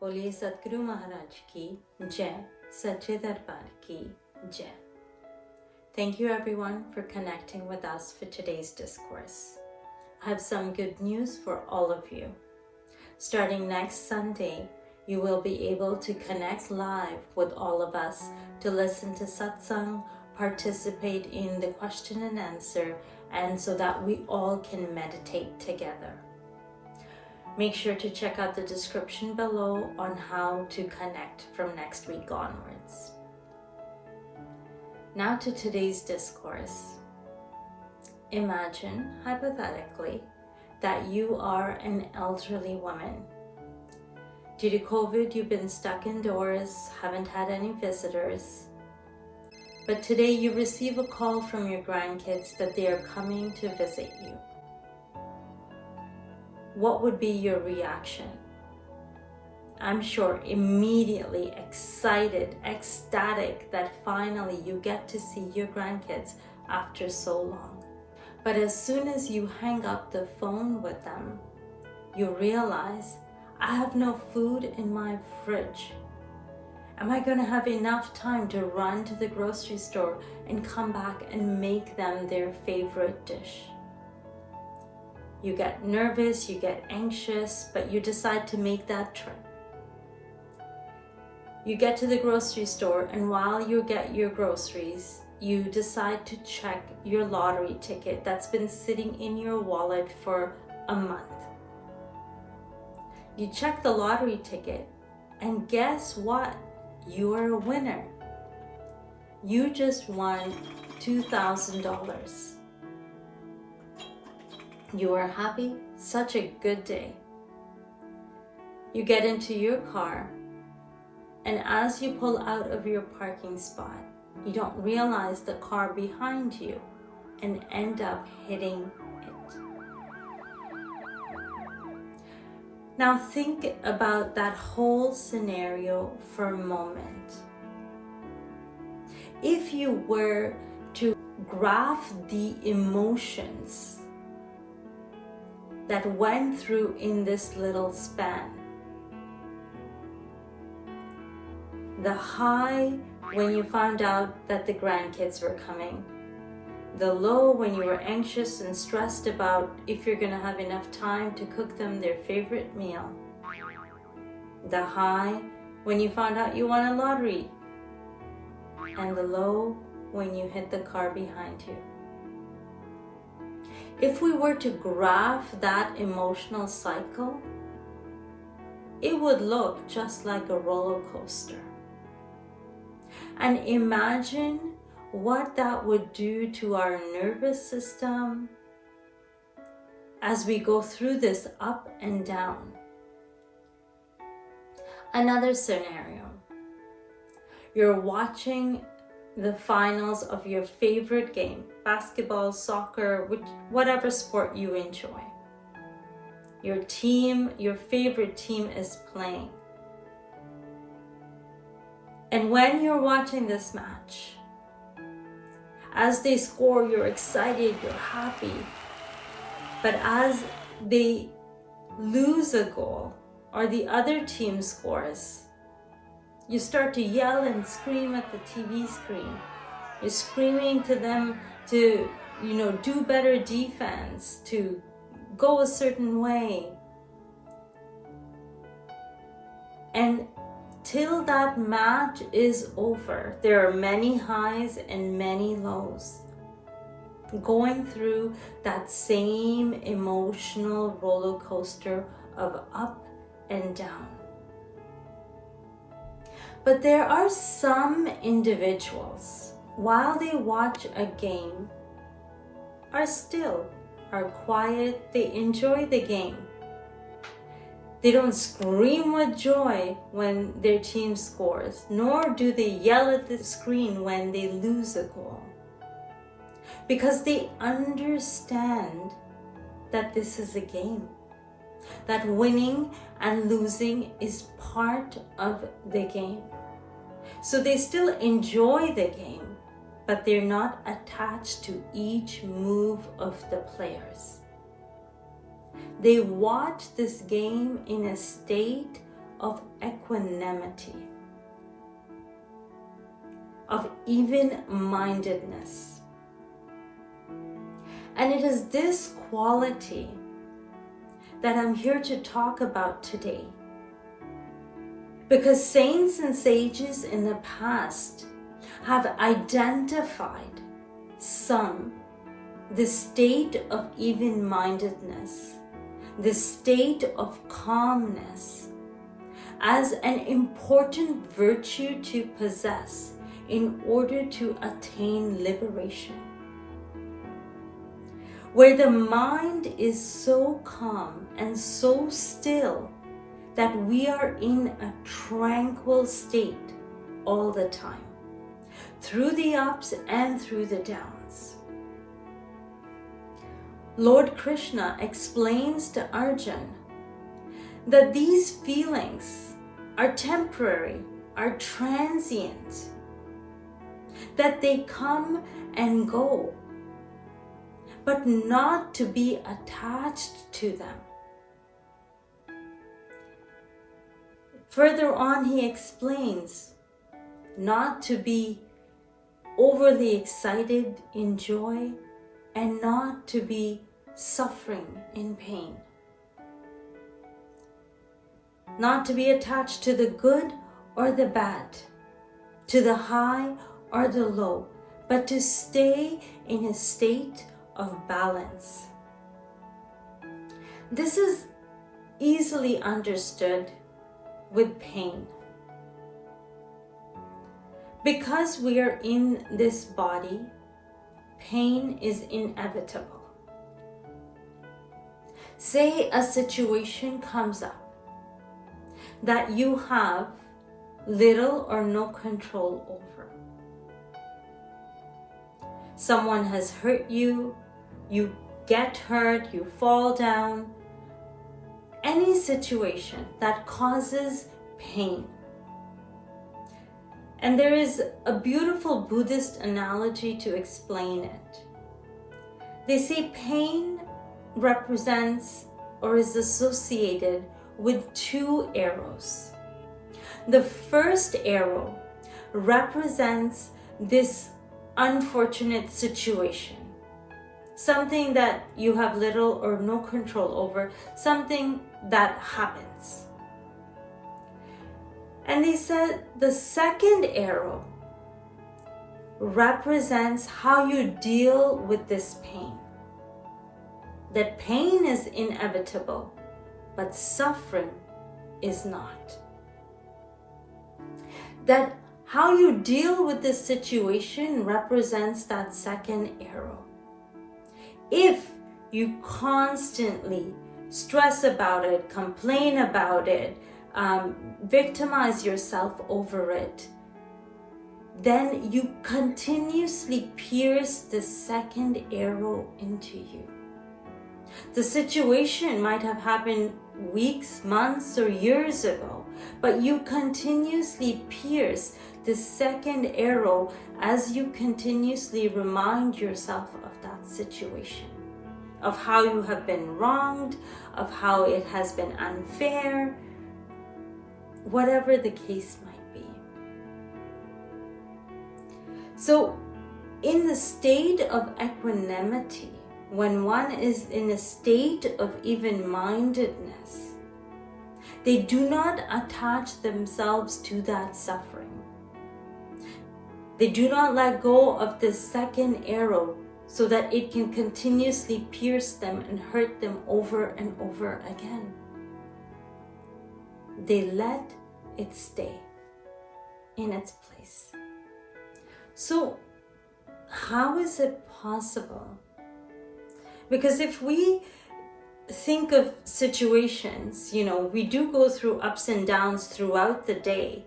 बोलिए सतगुरु महाराज की जय, सच्चे दरबार की जय. Thank you everyone for connecting with us for today's discourse. I have some good news for all of you. Starting next Sunday, you will be able to connect live with all of us to listen to Satsang, participate in the question and answer, and so that we all can meditate together. Make sure to check out the description below on how to connect from next week onwards. Now to today's discourse. Imagine, hypothetically, that you are an elderly woman. Due to COVID, you've been stuck indoors, haven't had any visitors. But today you receive a call from your grandkids that they are coming to visit you. What would be your reaction? I'm sure immediately excited, ecstatic that finally you get to see your grandkids after so long. But as soon as you hang up the phone with them, you realize, I have no food in my fridge. Am I going to have enough time to run to the grocery store and come back and make them their favorite dish? You get nervous, you get anxious, but you decide to make that trip. You get to the grocery store, and while you get your groceries, you decide to check your lottery ticket that's been sitting in your wallet for a month. You check the lottery ticket, and guess what? You are a winner. You just won $2,000. You are happy, such a good day. You get into your car, and as you pull out of your parking spot, you don't realize the car behind you and end up hitting it. Now think about that whole scenario for a moment. If you were to graph the emotions that went through in this little span. The high when you found out that the grandkids were coming. The low when you were anxious and stressed about if you're going to have enough time to cook them their favorite meal. The high when you found out you won a lottery. And the low when you hit the car behind you. If we were to graph that emotional cycle, it would look just like a roller coaster. And imagine what that would do to our nervous system as we go through this up and down. Another scenario. You're watching the finals of your favorite game, basketball, soccer, whatever sport you enjoy. Your team, your favorite team is playing. And when you're watching this match, as they score, you're excited, you're happy. But as they lose a goal or the other team scores, you start to yell and scream at the TV screen. You're screaming to them to, do better defense, to go a certain way. And till that match is over, there are many highs and many lows. Going through that same emotional roller coaster of up and down. But there are some individuals, while they watch a game, are still, are quiet, they enjoy the game. They don't scream with joy when their team scores, nor do they yell at the screen when they lose a goal. Because they understand that this is a game. That winning and losing is part of the game. So they still enjoy the game, but they're not attached to each move of the players. They watch this game in a state of equanimity, of even-mindedness. And it is this quality that I'm here to talk about today. Because saints and sages in the past have identified the state of even-mindedness, the state of calmness, as an important virtue to possess in order to attain liberation. Where the mind is so calm and so still that we are in a tranquil state all the time, through the ups and through the downs. Lord Krishna explains to Arjuna that these feelings are temporary, are transient, that they come and go, but not to be attached to them. Further on, he explains not to be overly excited in joy and not to be suffering in pain. Not to be attached to the good or the bad, to the high or the low, but to stay in a state of balance. This is easily understood with pain. Because we are in this body, pain is inevitable. Say a situation comes up that you have little or no control over. Someone has hurt you, you get hurt, you fall down. Any situation that causes pain. And there is a beautiful Buddhist analogy to explain it. They say pain represents or is associated with two arrows. The first arrow represents this unfortunate situation, something that you have little or no control over, something that happens. And they said the second arrow represents how you deal with this pain. That pain is inevitable, but suffering is not. That how you deal with this situation represents that second arrow. If you constantly stress about it, complain about it, victimize yourself over it, then you continuously pierce the second arrow into you. The situation might have happened weeks, months, or years ago, but you continuously pierce the second arrow as you continuously remind yourself of that situation, of how you have been wronged, of how it has been unfair, whatever the case might be. So, in the state of equanimity, when one is in a state of even-mindedness, they do not attach themselves to that suffering. They do not let go of the second arrow so that it can continuously pierce them and hurt them over and over again. They let it stay in its place. So, how is it possible? Because if we think of situations, we do go through ups and downs throughout the day,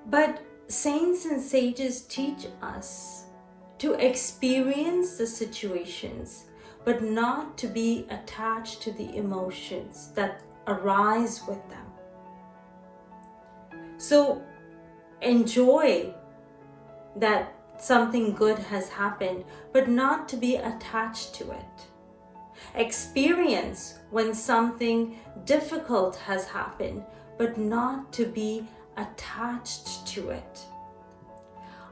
but saints and sages teach us to experience the situations, but not to be attached to the emotions that arise with them. So enjoy that something good has happened, but not to be attached to it. Experience when something difficult has happened, but not to be attached to it.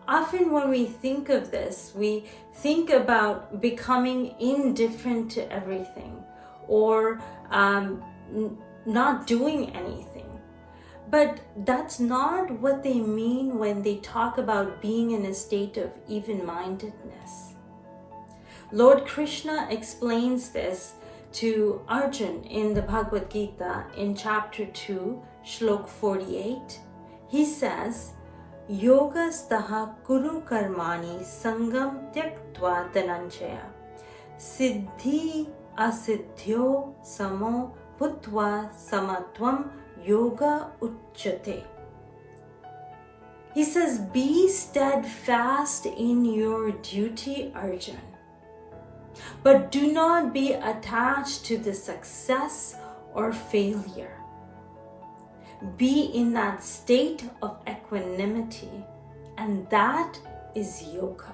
Often when we think of this, we think about becoming indifferent to everything or not doing anything. But that's not what they mean when they talk about being in a state of even-mindedness. Lord Krishna explains this to Arjun in the Bhagavad Gita in chapter 2, Shlok 48. He says, Yoga staha kuru karmani sangam tyaktva dhananjaya siddhi asiddhyo samo bhutva samatvam yoga uchyate. He says, be steadfast in your duty, Arjun, but do not be attached to the success or failure. Be in that state of equanimity, and that is yoga.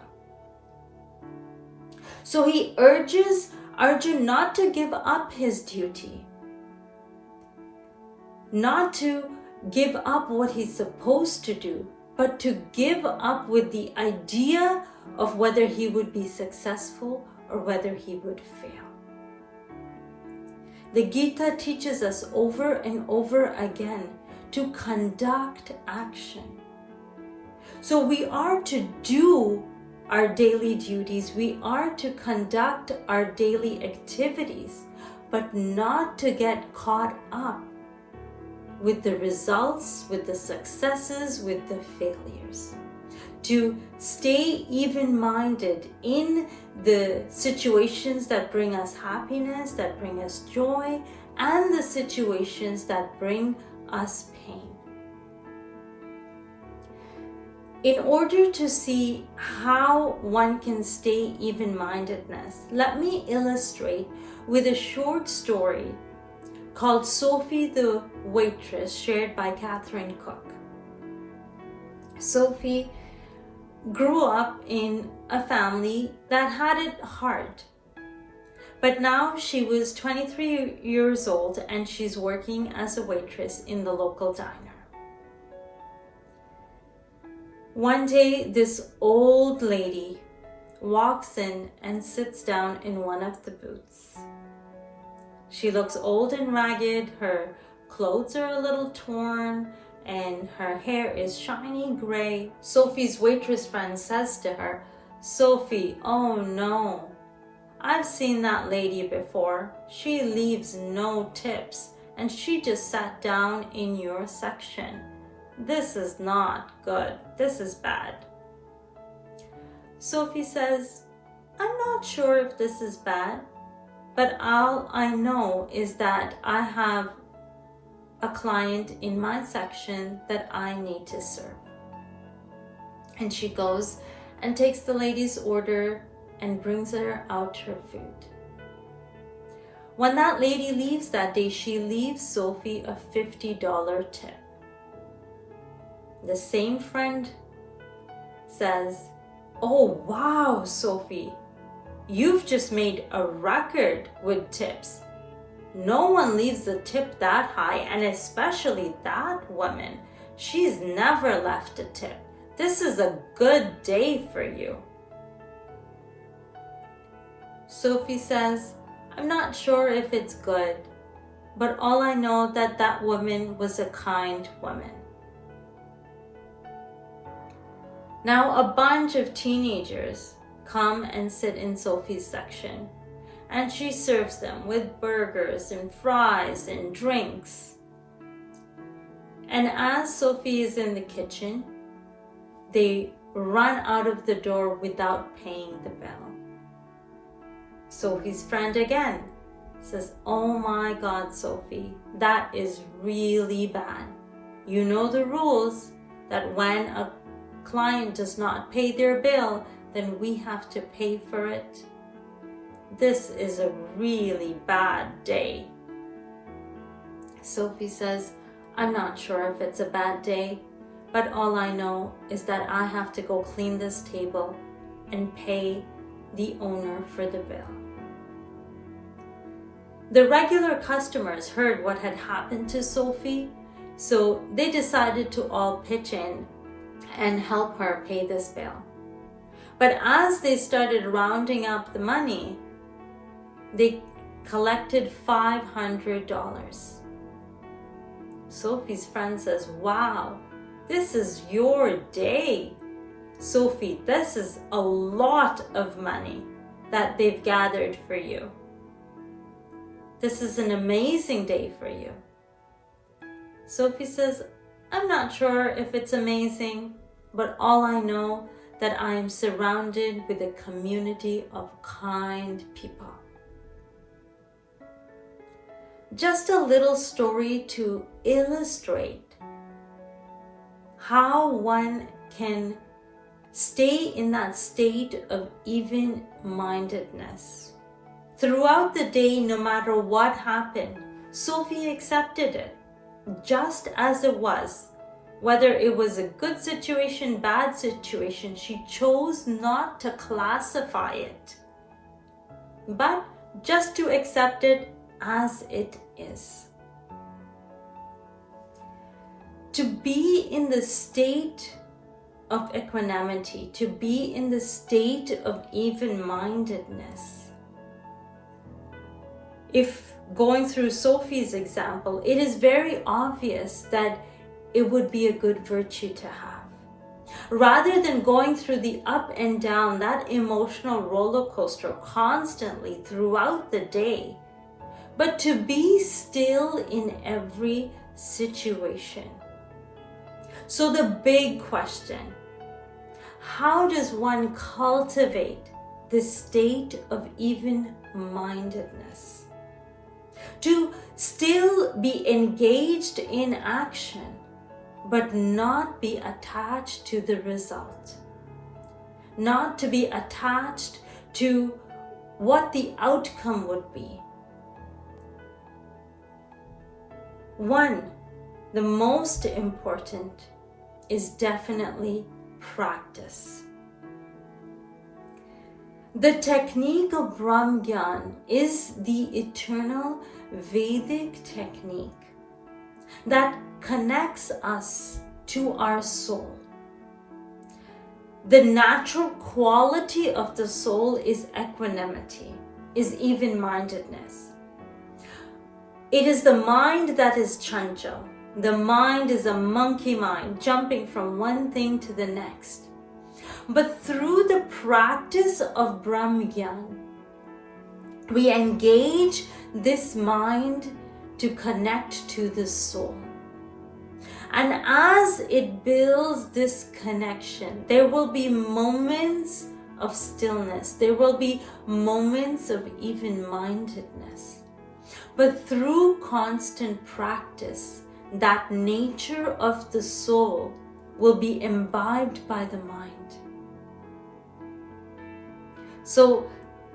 So he urges Arjun not to give up his duty, not to give up what he's supposed to do, but to give up with the idea of whether he would be successful or whether he would fail. The Gita teaches us over and over again to conduct action. So we are to do our daily duties, we are to conduct our daily activities, but not to get caught up with the results, with the successes, with the failures. To stay even-minded in the situations that bring us happiness, that bring us joy, and the situations that bring us pain. In order to see how one can stay even-mindedness, let me illustrate with a short story called Sophie the Waitress, shared by Catherine Cook. Sophie grew up in a family that had it hard. But now she was 23 years old and she's working as a waitress in the local diner. One day, this old lady walks in and sits down in one of the booths. She looks old and ragged, her clothes are a little torn, and her hair is shiny gray. Sophie's waitress friend says to her, "Sophie, oh no, I've seen that lady before. She leaves no tips, and she just sat down in your section. This is not good. This is bad." Sophie says, "I'm not sure if this is bad, but all I know is that I have a client in my section that I need to serve." And she goes and takes the lady's order and brings her out her food. When that lady leaves that day, she leaves Sophie a $50 tip. The same friend says, "Oh wow, Sophie, you've just made a record with tips. No one leaves a tip that high, and especially that woman. She's never left a tip. This is a good day for you." Sophie says, "I'm not sure if it's good, but all I know that that woman was a kind woman." Now a bunch of teenagers come and sit in Sophie's section, and she serves them with burgers and fries and drinks. And as Sophie is in the kitchen, they run out of the door without paying the bell. Sophie's friend again says, "Oh my God, Sophie, that is really bad. You know the rules that when a client does not pay their bill, then we have to pay for it. This is a really bad day." Sophie says, "I'm not sure if it's a bad day, but all I know is that I have to go clean this table and pay the owner for the bill." The regular customers heard what had happened to Sophie, So they decided to all pitch in and help her pay this bill. But as they started rounding up the money, they collected $500. Sophie's friend says, "Wow, this is your day. Sophie, this is a lot of money that they've gathered for you. This is an amazing day for you." Sophie says, "I'm not sure if it's amazing, but all I know that I am surrounded with a community of kind people." Just a little story to illustrate how one can stay in that state of even-mindedness. Throughout the day, no matter what happened, Sophie accepted it just as it was. Whether it was a good situation, bad situation, she chose not to classify it, but just to accept it as it is. To be in the state of equanimity, to be in the state of even-mindedness. If going through Sophie's example, it is very obvious that it would be a good virtue to have. Rather than going through the up and down, that emotional roller coaster constantly throughout the day, but to be still in every situation. So the big question, how does one cultivate this state of even-mindedness? To still be engaged in action, but not be attached to the result. Not to be attached to what the outcome would be. One, the most important is definitely practice. The technique of Brahm Gyan is the eternal Vedic technique that connects us to our soul. The natural quality of the soul is equanimity, is even-mindedness. It is the mind that is chanchal. The mind is a monkey mind, jumping from one thing to the next. But through the practice of Brahm Gyan, we engage this mind to connect to the soul. And as it builds this connection, there will be moments of stillness. There will be moments of even-mindedness. But through constant practice, that nature of the soul will be imbibed by the mind. So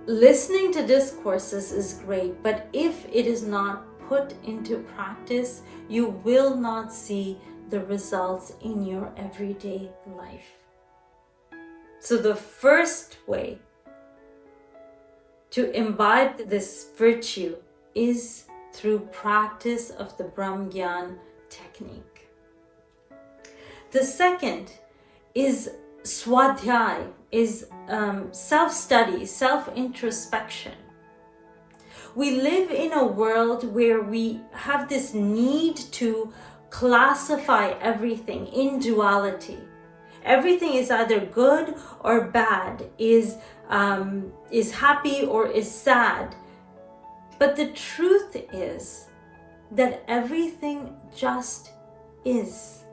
listening to discourses is great, but if it is not put into practice, you will not see the results in your everyday life. So the first way to imbibe this virtue is through practice of the Brahm Gyan technique. The second is Swadhyaya, is self-study, self-introspection. We live in a world where we have this need to classify everything in duality. Everything is either good or bad, is happy or is sad. But the truth is that everything just is.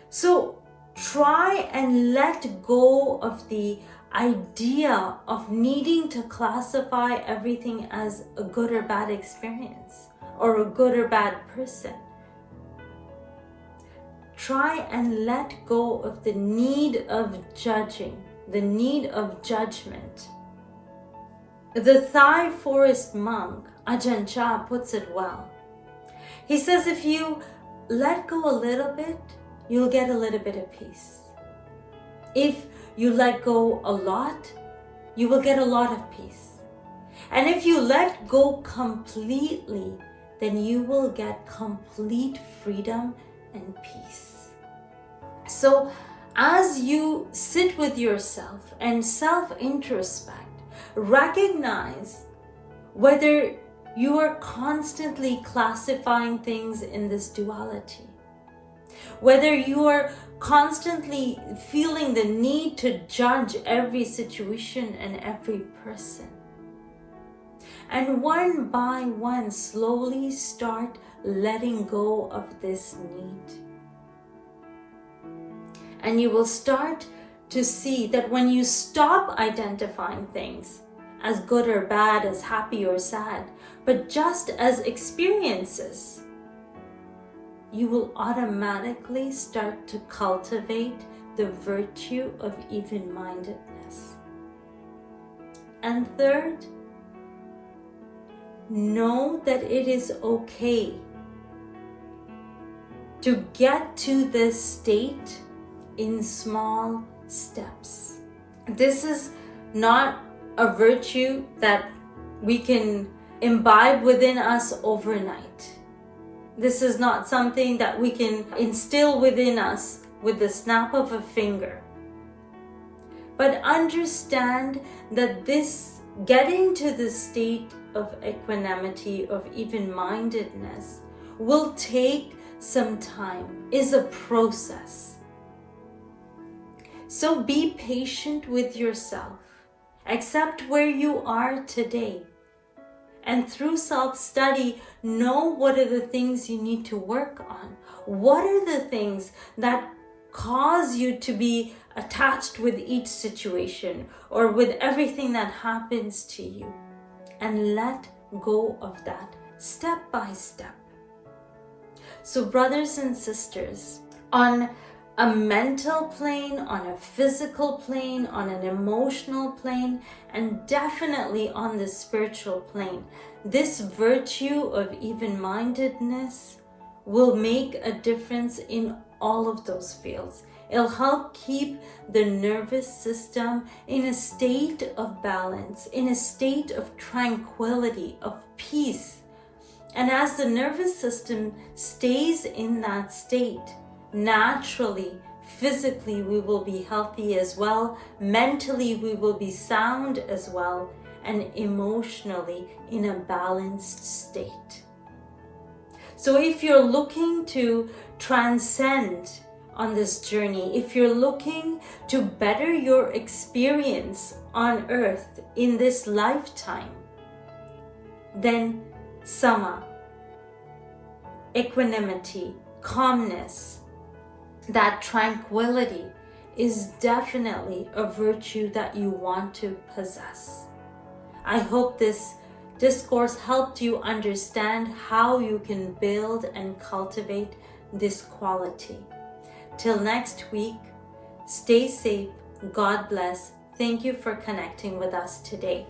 So try and let go of the idea of needing to classify everything as a good or bad experience or a good or bad person. Try and let go of the need of judging, the need of judgment. The Thai forest monk, Ajahn Chah, puts it well. He says if you let go a little bit, you'll get a little bit of peace. If you let go a lot, you will get a lot of peace. And if you let go completely, then you will get complete freedom and peace. So as you sit with yourself and self-introspect, recognize whether you are constantly classifying things in this duality, whether you are constantly feeling the need to judge every situation and every person. And one by one, slowly start letting go of this need. And you will start to see that when you stop identifying things as good or bad, as happy or sad, but just as experiences, you will automatically start to cultivate the virtue of even-mindedness. And third, know that it is okay to get to this state in small steps. This is not a virtue that we can imbibe within us overnight. This is not something that we can instill within us with the snap of a finger. But understand that this getting to the state of equanimity, of even-mindedness, will take some time, is a process. So be patient with yourself. Accept where you are today. And through self-study, know what are the things you need to work on. What are the things that cause you to be attached with each situation or with everything that happens to you. And let go of that step by step. So brothers and sisters, on a mental plane, on a physical plane, on an emotional plane, and definitely on the spiritual plane, this virtue of even-mindedness will make a difference in all of those fields. It'll help keep the nervous system in a state of balance, in a state of tranquility, of peace. And as the nervous system stays in that state, naturally, physically, we will be healthy as well. Mentally, we will be sound as well. And emotionally, in a balanced state. So if you're looking to transcend on this journey, if you're looking to better your experience on earth in this lifetime, then sama, equanimity, calmness, that tranquility is definitely a virtue that you want to possess. I hope this discourse helped you understand how you can build and cultivate this quality. Till next week, stay safe, God bless. Thank you for connecting with us today.